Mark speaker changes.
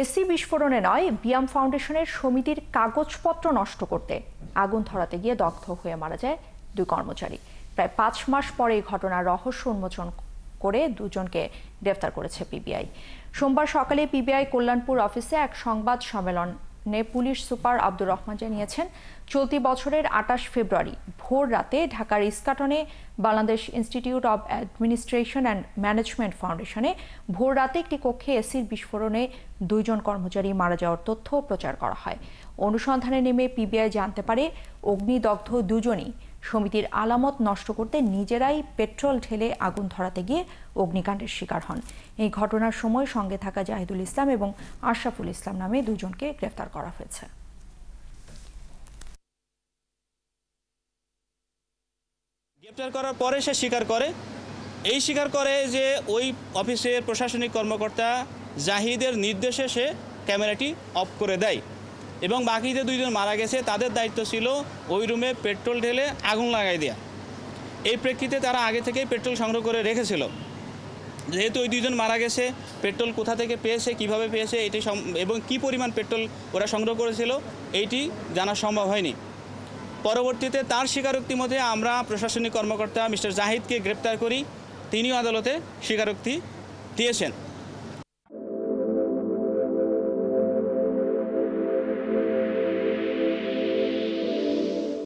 Speaker 1: AC বিস্ফোরণে নয়, বিয়াম ফাউন্ডেশনের সমিতির কাগজপত্র নষ্ট করতে আগুন ধরাতে গিয়ে দগ্ধ হয়ে মারা যায় দুই কর্মচারী। প্রায় 5 মাস পরে এই ঘটনার রহস্য উন্মোচন করে দুজনকে গ্রেফতার করেছে পিবিআই। সোমবার সকালে পিবিআই কল্যাণপুর অফিসে এক সংবাদ সম্মেলনে পুলিশ সুপার আব্দুর রহমান জানিয়েছেন, চলতি বছরের 28 ফেব্রুয়ারি ভোর রাতে ঢাকার ইস্কাটনে Bangladesh institute of administration and management ফাউন্ডেশনে ভোর রাতে একটি কক্ষে এসির বিস্ফোরণে 2 জন কর্মচারী মারা যাওয়ার তথ্য প্রচার করা হয়। অনুসন্ধানে নেমে পিবিআই জানতে পারে, অগ্নিদগ্ধ দুজনই সমিতির আলামত নষ্ট করতে নিজেরাই পেট্রোল ঢেলে আগুন ধরাতে গিয়ে অগ্নিকাণ্ডের শিকার হন। এই ঘটনার সময় সঙ্গে থাকা জাহিদুল ইসলাম এবং আশরাফুল ইসলাম নামে দুজনকে গ্রেফতার করা হয়েছে।
Speaker 2: গ্রেফতার করার পরে সে স্বীকার করে যে ওই অফিসের প্রশাসনিক কর্মকর্তা জাহিদের নির্দেশে সে ক্যামেরাটি অফ করে দেয় এবং বাকি যে 2 জন মারা গেছে তাদের দায়িত্ব ছিল ওই রুমে পেট্রোল ঢেলে আগুন লাগাই দেওয়া। এই প্রেক্ষিতে তারা আগে থেকেই পেট্রোল সংগ্রহ করে রেখেছিল। যেহেতু ওই 2 জন মারা গেছে, পেট্রোল কোথা থেকে পেয়েছে, কিভাবে পেয়েছে এটি এবং কি পরিমাণ পেট্রোল ওরা সংগ্রহ করেছিল এইটি জানা সম্ভব হয়নি। পরবর্তীতে তার স্বীকারোক্তি মতে আমরা প্রশাসনিক কর্মকর্তা মিস্টার জাহিদকে গ্রেপ্তার করি। তিনিও আদালতে স্বীকারোক্তি দিয়েছেন।